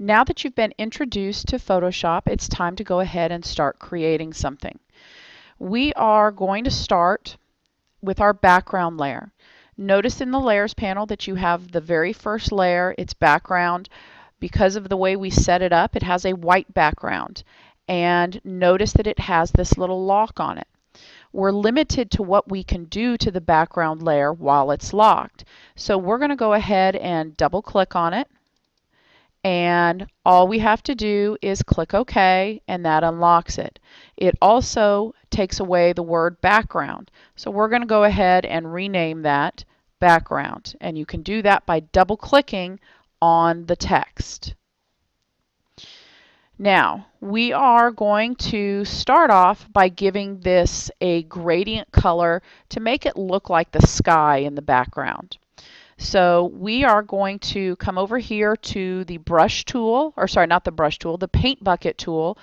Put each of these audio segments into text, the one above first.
Now that you've been introduced to Photoshop, it's time to go ahead and start creating something. We are going to start with our background layer. Notice in the layers panel that you have the very first layer, its background. Because of the way we set it up, it has a white background. And notice that it has this little lock on it. We're limited to what we can do to the background layer while it's locked. So we're going to go ahead and double click on it. And all we have to do is click OK, and that unlocks it. It also takes away the word background. So we're going to go ahead and rename that background. And you can do that by double clicking on the text. Now, we are going to start off by giving this a gradient color to make it look like the sky in the background. So we are going to come over here to the brush tool, or sorry, not the brush tool, the paint bucket tool.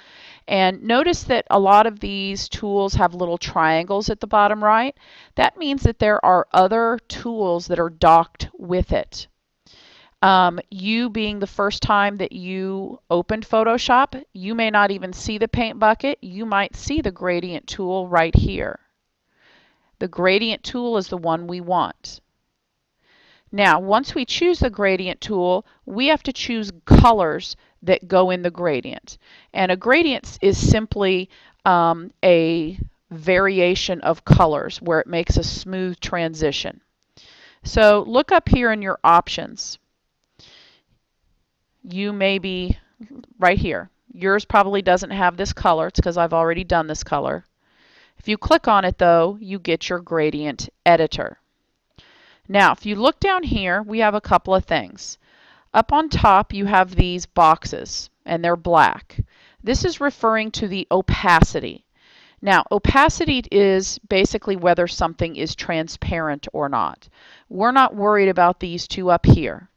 And notice that a lot of these tools have little triangles at the bottom right. That means that there are other tools that are docked with it. You being the first time that you opened Photoshop, you may not even see the paint bucket. You might see the gradient tool right here. The gradient tool is the one we want. Now, once we choose the gradient tool, we have to choose colors that go in the gradient. And a gradient is simply a variation of colors where it makes a smooth transition. So look up here in your options. You may be right here. Yours probably doesn't have this color. It's because I've already done this color. If you click on it, though, you get your gradient editor. Now, if you look down here, we have a couple of things. Up on top, you have these boxes, and they're black. This is referring to the opacity. Now, opacity is basically whether something is transparent or not. We're not worried about these two up here.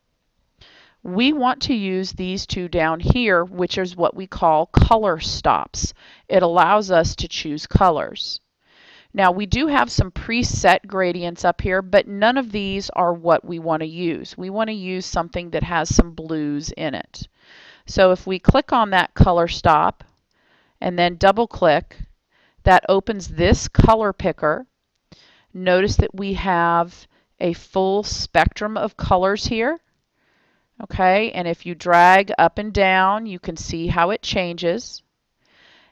We want to use these two down here, which is what we call color stops. It allows us to choose colors. Now, we do have some preset gradients up here, but none of these are what we want to use. We want to use something that has some blues in it. So if we click on that color stop and then double click, that opens this color picker. Notice that we have a full spectrum of colors here. Okay, and if you drag up and down, you can see how it changes.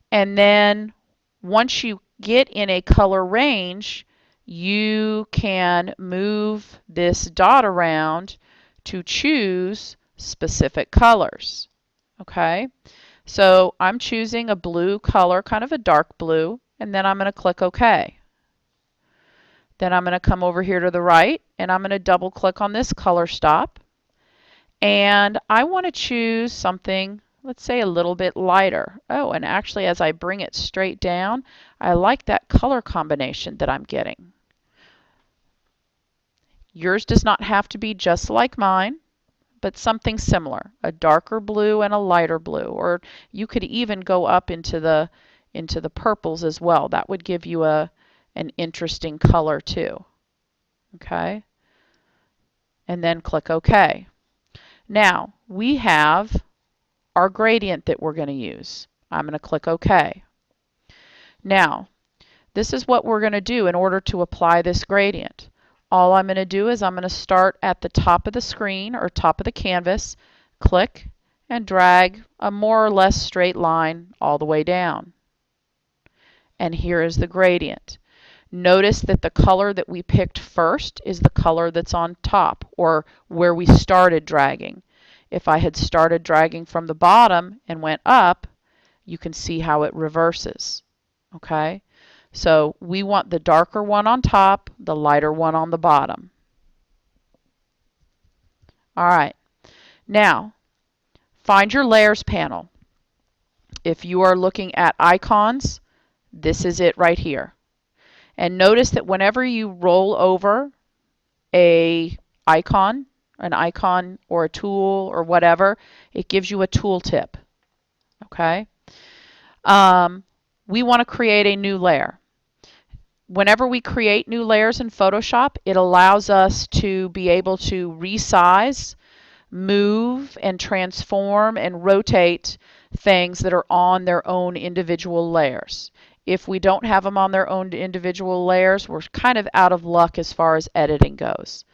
And then once you get in a color range, you can move this dot around to choose specific colors. Okay, so I'm choosing a blue color, kind of a dark blue, and then I'm going to click OK. Then I'm going to come over here to the right, and I'm going to double click on this color stop. And I want to choose something, let's say a little bit lighter. Oh, and actually as I bring it straight down, I like that color combination that I'm getting. Yours does not have to be just like mine, but something similar, a darker blue and a lighter blue. Or you could even go up into the purples as well. That would give you an interesting color too. Okay? And then click OK. Now, we have our gradient that we're going to use. I'm going to click OK. Now, this is what we're going to do in order to apply this gradient. All I'm going to do is I'm going to start at the top of the screen or top of the canvas, click, and drag a more or less straight line all the way down. And here is the gradient. Notice that the color that we picked first is the color that's on top, or where we started dragging. If I had started dragging from the bottom and went up, you can see how it reverses. Okay? So we want the darker one on top, the lighter one on the bottom. All right. Now, find your layers panel. If you are looking at icons, this is it right here. And notice that whenever you roll over an icon or a tool or whatever, it gives you a tooltip. Okay? We want to create a new layer. Whenever we create new layers in Photoshop, it allows us to be able to resize move and transform and rotate things that are on their own individual layers. If we don't have them on their own individual layers, we're kind of out of luck as far as editing goes.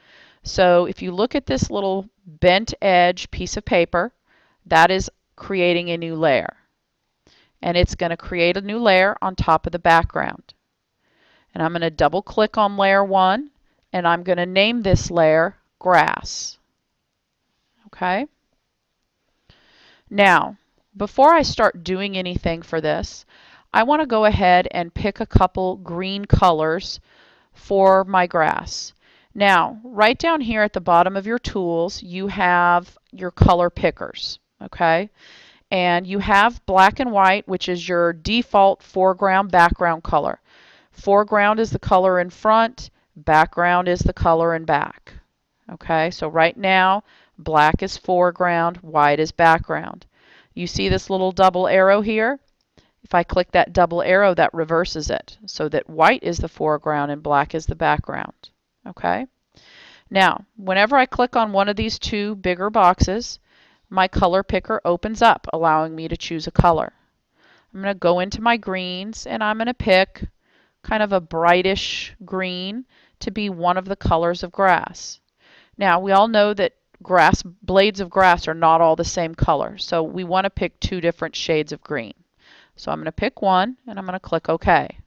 So if you look at this little bent edge piece of paper, that is creating a new layer. And it's going to create a new layer on top of the background. And I'm going to double click on layer 1, and I'm going to name this layer grass. Okay? Now, before I start doing anything for this, I want to go ahead and pick a couple green colors for my grass. Now, right down here at the bottom of your tools, you have your color pickers. Okay? And you have black and white, which is your default foreground background color. Foreground is the color in front, background is the color in back. Okay, so right now, black is foreground, white is background. You see this little double arrow here? If I click that double arrow, that reverses it, so that white is the foreground and black is the background. Okay? Now, whenever I click on one of these two bigger boxes, my color picker opens up, allowing me to choose a color. I'm going to go into my greens, and I'm going to pick kind of a brightish green to be one of the colors of grass. Now, we all know that blades of grass are not all the same color, so we want to pick two different shades of green. So I'm going to pick one, and I'm going to click OK.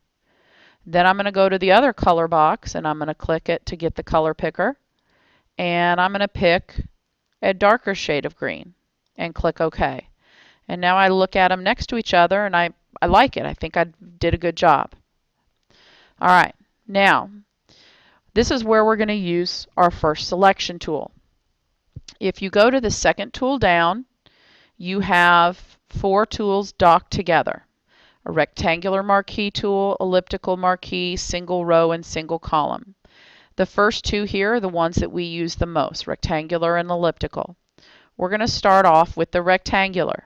Then I'm going to go to the other color box, and I'm going to click it to get the color picker, and I'm going to pick a darker shade of green and click OK. And now I look at them next to each other, and I like it. I think I did a good job. All right, now this is where we're going to use our first selection tool. If you go to the second tool down, you have 4 tools docked together. A rectangular marquee tool, elliptical marquee, single row, and single column. The first two here are the ones that we use the most, rectangular and elliptical. We're going to start off with the rectangular.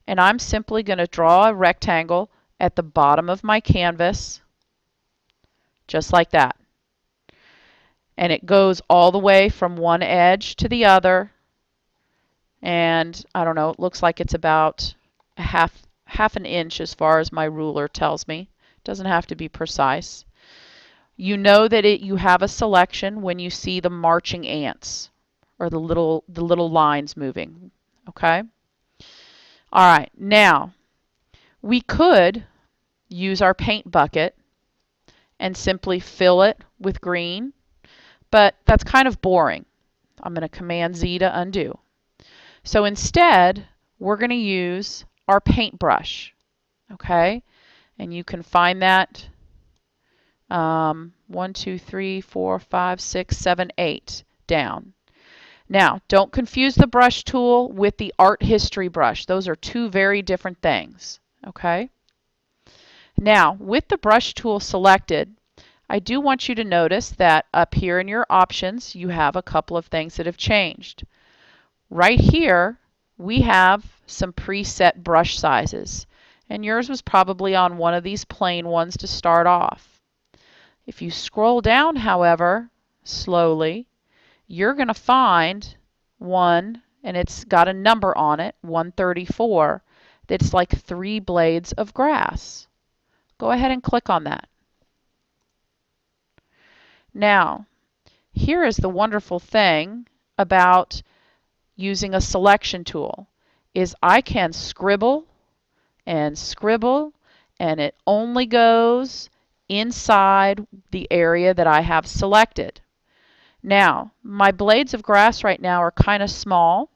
And I'm simply going to draw a rectangle at the bottom of my canvas, just like that. And it goes all the way from one edge to the other. And I don't know, it looks like it's about a half an inch as far as my ruler tells me. It doesn't have to be precise. You know that you have a selection when you see the marching ants or the little lines moving. Okay? All right, now we could use our paint bucket and simply fill it with green, but that's kind of boring. I'm going to Command Z to undo. So instead, we're going to use our paintbrush. Okay? And you can find that 1, 2, 3, 4, 5, 6, 7, 8 down. Now, don't confuse the brush tool with the art history brush. Those are two very different things. Okay? Now, with the brush tool selected, I do want you to notice that up here in your options, you have a couple of things that have changed. Right here, we have some preset brush sizes, and yours was probably on one of these plain ones to start off. If you scroll down, however, slowly, you're going to find one, and it's got a number on it, 134, that's like 3 blades of grass. Go ahead and click on that. Now, here is the wonderful thing about using a selection tool, is I can scribble, and it only goes inside the area that I have selected. Now, my blades of grass right now are kind of small,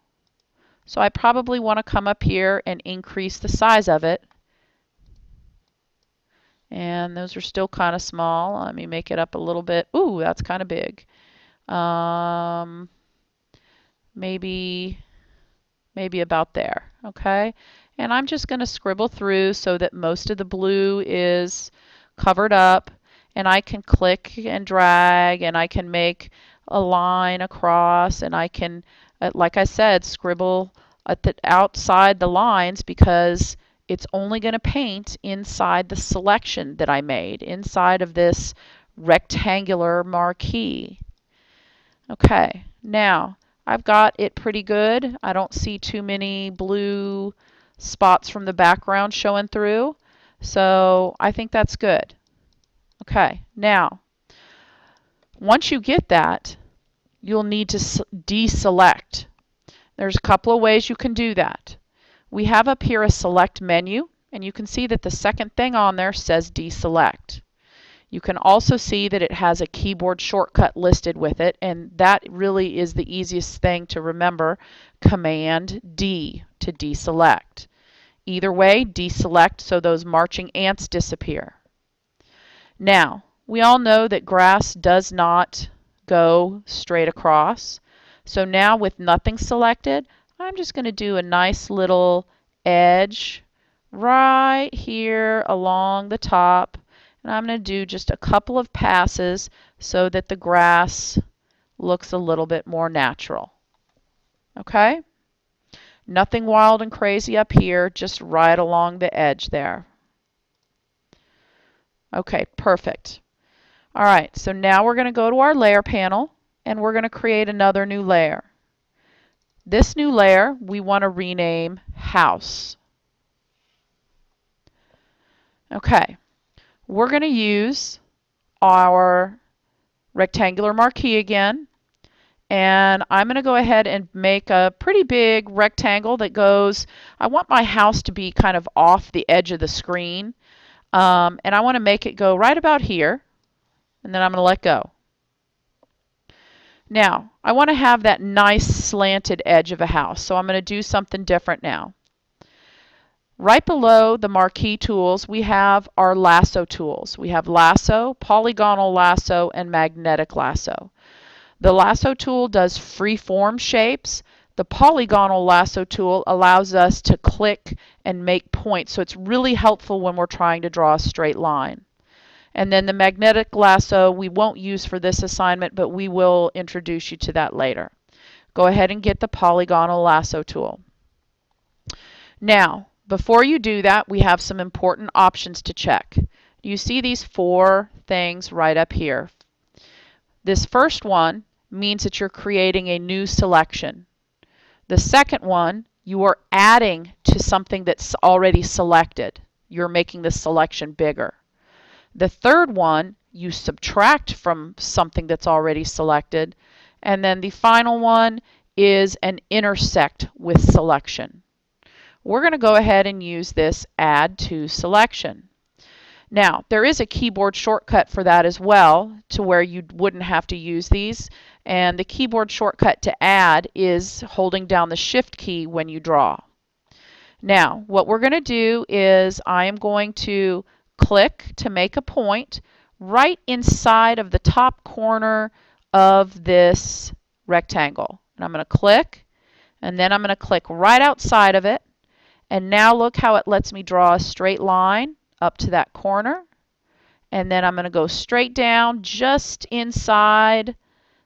so I probably want to come up here and increase the size of it. And those are still kind of small. Let me make it up a little bit. Ooh, that's kind of big. Maybe about there. Okay? And I'm just going to scribble through so that most of the blue is covered up. And I can click and drag, and I can make a line across, and I can, like I said, scribble at the outside the lines because it's only going to paint inside the selection that I made, inside of this rectangular marquee. Okay, now I've got it pretty good. I don't see too many blue spots from the background showing through. So I think that's good. Okay, now, once you get that, you'll need to deselect. There's a couple of ways you can do that. We have up here a select menu, and you can see that the second thing on there says deselect. You can also see that it has a keyboard shortcut listed with it, and that really is the easiest thing to remember, Command D to deselect. Either way, deselect so those marching ants disappear. Now, we all know that grass does not go straight across. So now with nothing selected, I'm just going to do a nice little edge right here along the top. And I'm going to do just a couple of passes so that the grass looks a little bit more natural. Okay? Nothing wild and crazy up here, just right along the edge there. Okay, perfect. All right, so now we're going to go to our layer panel and we're going to create another new layer. This new layer we want to rename House. Okay, we're going to use our rectangular marquee again, and I'm going to go ahead and make a pretty big rectangle that goes, I want my house to be kind of off the edge of the screen, and I want to make it go right about here, and then I'm going to let go. Now, I want to have that nice slanted edge of a house, so I'm going to do something different now. Right below the marquee tools, we have our lasso tools. We have lasso, polygonal lasso, and magnetic lasso. The lasso tool does free form shapes. The polygonal lasso tool allows us to click and make points, so it's really helpful when we're trying to draw a straight line. And then the magnetic lasso we won't use for this assignment, but we will introduce you to that later. Go ahead and get the polygonal lasso tool. Now, before you do that, we have some important options to check. You see these four things right up here. This first one means that you're creating a new selection. The second one, you are adding to something that's already selected. You're making the selection bigger. The third one, you subtract from something that's already selected. And then the final one is an intersect with selection. We're going to go ahead and use this Add to Selection. Now, there is a keyboard shortcut for that as well, to where you wouldn't have to use these. And the keyboard shortcut to add is holding down the Shift key when you draw. Now, what we're going to do is I am going to click to make a point right inside of the top corner of this rectangle. And I'm going to click, and then I'm going to click right outside of it. And now look how it lets me draw a straight line up to that corner. And then I'm going to go straight down just inside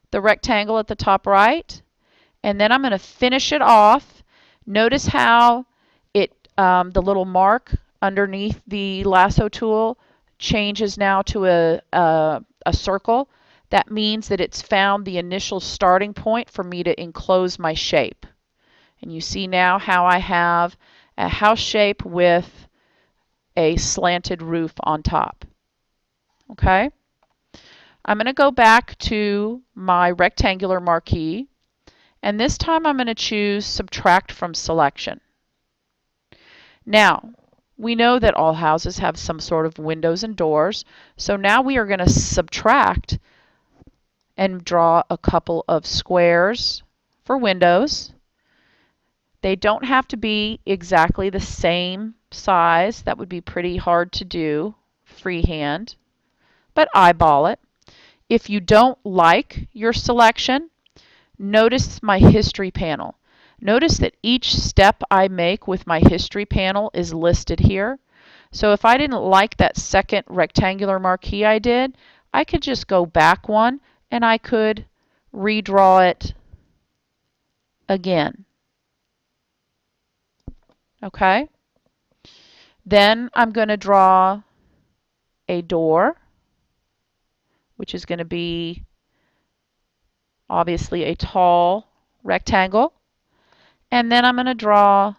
the rectangle at the top right. And then I'm going to finish it off. Notice how the little mark underneath the lasso tool changes now to a circle. That means that it's found the initial starting point for me to enclose my shape. And you see now how I have a house shape with a slanted roof on top. Okay? I'm going to go back to my rectangular marquee, and this time I'm going to choose Subtract from Selection. Now, we know that all houses have some sort of windows and doors, so now we are going to subtract and draw a couple of squares for windows. They don't have to be exactly the same size. That would be pretty hard to do freehand, but eyeball it. If you don't like your selection, notice my history panel. Notice that each step I make with my history panel is listed here. So if I didn't like that second rectangular marquee I did, I could just go back one and I could redraw it again. Okay? Then I'm going to draw a door, which is going to be obviously a tall rectangle, and then I'm going to draw